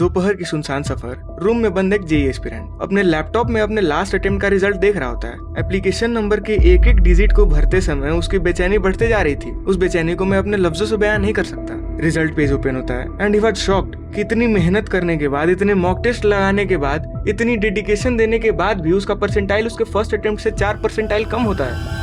दोपहर की सुनसान सफर, रूम में बंद एक जेईई एस्पिरेंट अपने लैपटॉप में अपने लास्ट अटेम्प्ट का रिजल्ट देख रहा होता है। एप्लीकेशन नंबर के एक एक डिजिट को भरते समय उसकी बेचैनी बढ़ते जा रही थी। उस बेचैनी को मैं अपने लफ्जों से बयान नहीं कर सकता। रिजल्ट पेज ओपन होता है एंड ही वाज शॉक्ड कि इतनी मेहनत करने के बाद, इतने मॉक टेस्ट लगाने के बाद, इतनी डेडिकेशन देने के बाद भी उसका परसेंटाइल उसके फर्स्ट अटेम्प्ट से 4 परसेंटाइल कम होता है।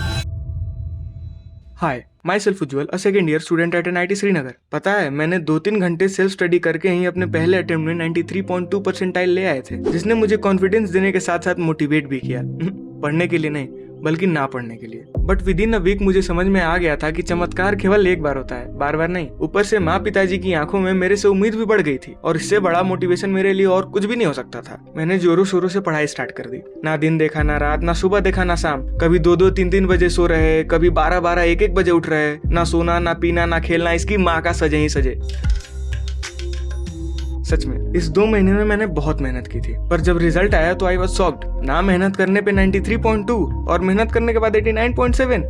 Hi, my self Ujjwal, a second year student at NIT Srinagar. पता है, मैंने 2-3 घंटे सेल्फ स्टडी करके ही अपने पहले अटेम्प्ट में 93.2 परसेंटाइल ले आए थे, जिसने मुझे कॉन्फिडेंस देने के साथ साथ मोटिवेट भी किया। पढ़ने के लिए नहीं, बल्कि ना पढ़ने के लिए। But within a week मुझे समझ में आ गया था कि चमत्कार केवल एक बार होता है, बार बार नहीं। ऊपर से माँ पिताजी की आंखों में मेरे से उम्मीद भी बढ़ गई थी, और इससे बड़ा मोटिवेशन मेरे लिए और कुछ भी नहीं हो सकता था। मैंने जोरों शोरों से पढ़ाई स्टार्ट कर दी। ना दिन देखा, ना रात, ना सुबह देखा, ना शाम। कभी 2-2, 3-3 बजे सो रहे, कभी 12-12, 1-1 बजे उठ रहे। ना सोना, ना पीना, ना खेलना, इसकी माँ का सजे ही सजे। सच में इस 2 महीने में मैंने बहुत मेहनत की थी, पर जब रिजल्ट आया तो आई वाज शॉक्ड। ना मेहनत करने पे 93.2 और मेहनत करने के बाद 89.7।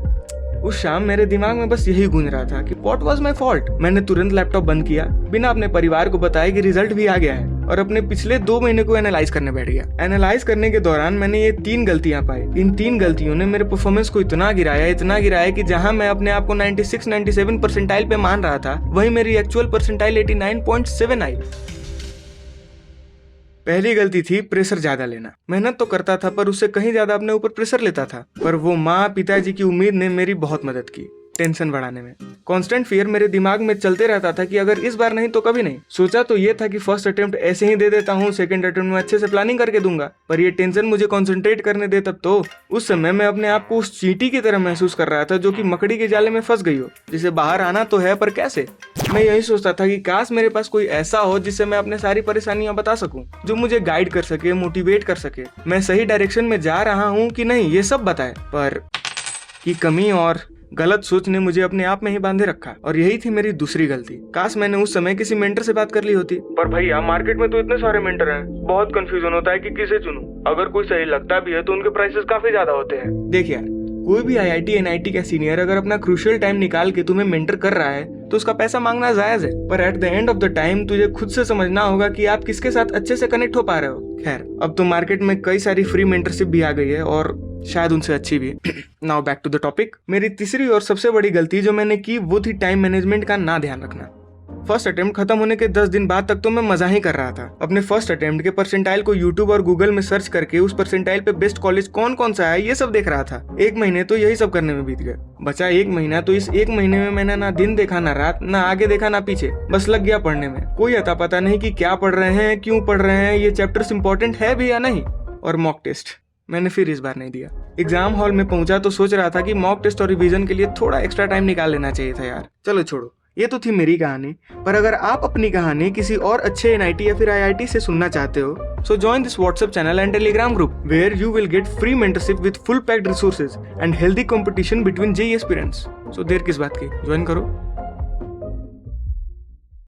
उस शाम मेरे दिमाग में बस यही गूंज रहा था कि व्हाट वाज माय फॉल्ट। मैंने तुरंत लैपटॉप बंद किया, बिना अपने परिवार को बताए कि रिजल्ट भी आ गया है, और अपने पिछले 2 महीने को एनालाइज करने बैठ गया। एनालाइज करने के दौरान मैंने ये 3 गलतियां पाई। इन 3 गलतियों ने मेरे परफॉर्मेंस को इतना गिराया कि जहां मैं अपने आप को 96-97 परसेंटाइल पे मान रहा था, वहीं मेरी एक्चुअल परसेंटाइल 89.7 आई। पहली गलती थी प्रेशर ज्यादा लेना। मेहनत तो करता था, पर उससे कहीं ज्यादा अपने ऊपर प्रेशर लेता था। पर वो माँ पिताजी की उम्मीद ने मेरी बहुत मदद की टेंशन बढ़ाने में। कांस्टेंट फियर मेरे दिमाग में चलते रहता था कि अगर इस बार नहीं तो कभी नहीं। सोचा तो ये था कि फर्स्ट अटेम्प्ट ऐसे ही दे देता हूँ, सेकंड अटेम्प्ट में अच्छे से प्लानिंग करके दूंगा। पर ये टेंशन मुझे कंसंट्रेट करने दे तब तो। उस समय मैं अपने आप को उस चींटी की तरह महसूस कर रहा था जो कि मकड़ी के जाले में फंस गई हो, जिसे बाहर आना तो है पर कैसे। मैं यही सोचता था कि काश मेरे पास कोई ऐसा हो जिससे मैं अपने सारी परेशानियां बता सकूं, जो मुझे गाइड कर सके, मोटिवेट कर सके, मैं सही डायरेक्शन में जा रहा हूं कि नहीं ये सब बताए। पर की कमी और गलत सोच ने मुझे अपने आप में ही बांधे रखा, और यही थी मेरी दूसरी गलती। काश मैंने उस समय किसी मेंटर से बात कर ली होती। पर भैया, मार्केट में तो इतने सारे मेंटर हैं, बहुत कंफ्यूजन होता है कि किसे चुनूं। अगर कोई सही लगता भी है तो उनके प्राइसेस काफी ज्यादा होते हैं। देख यार, कोई भी आईआईटी एनआईटी का सीनियर अगर अपना क्रूशियल टाइम निकाल के तुम्हें मेंटर कर रहा है तो उसका पैसा मांगना जायज है, पर at the end of the time तुझे खुद से समझना होगा कि आप किसके साथ अच्छे से कनेक्ट हो पा रहे हो। खैर, अब तो मार्केट में कई सारी फ्री मेंटरशिप भी आ गई है, और शायद उनसे अच्छी भी। Now back to the topic. मेरी तीसरी और सबसे बड़ी गलती जो मैंने की वो थी टाइम मैनेजमेंट का ना ध्यान रखना। फर्स्ट अटेम्प्ट खत्म होने के 10 दिन बाद तक तो मैं मजा ही कर रहा था। अपने फर्स्ट अटेम्प्ट के परसेंटाइल को यूट्यूब और गूगल में सर्च करके उस परसेंटाइल पे बेस्ट कॉलेज कौन कौन सा है ये सब देख रहा था। 1 महीने तो यही सब करने में बीत गए। बचा 1 महीना, तो इस 1 महीने में मैंने ना दिन देखा, ना रात, ना आगे देखा, ना पीछे, बस लग गया पढ़ने में। कोई अता पता नहीं कि क्या पढ़ रहे हैं, क्यों पढ़ रहे हैं, ये चैप्टर्स इंपॉर्टेंट है भी या नहीं। और मॉक टेस्ट मैंने फिर इस बार नहीं दिया। एग्जाम हॉल में पहुंचा तो सोच रहा था कि मॉक टेस्ट और रिवीजन के लिए थोड़ा एक्स्ट्रा टाइम निकाल लेना चाहिए था यार। चलो छोड़ो, ये तो थी मेरी कहानी। पर अगर आप अपनी कहानी किसी और अच्छे एनआईटी या फिर आईआईटी से सुनना चाहते हो, so join this WhatsApp channel and Telegram group where you will get free mentorship with full packed resources and healthy competition between JEE aspirants. So देर किस बात की, ज्वाइन करो।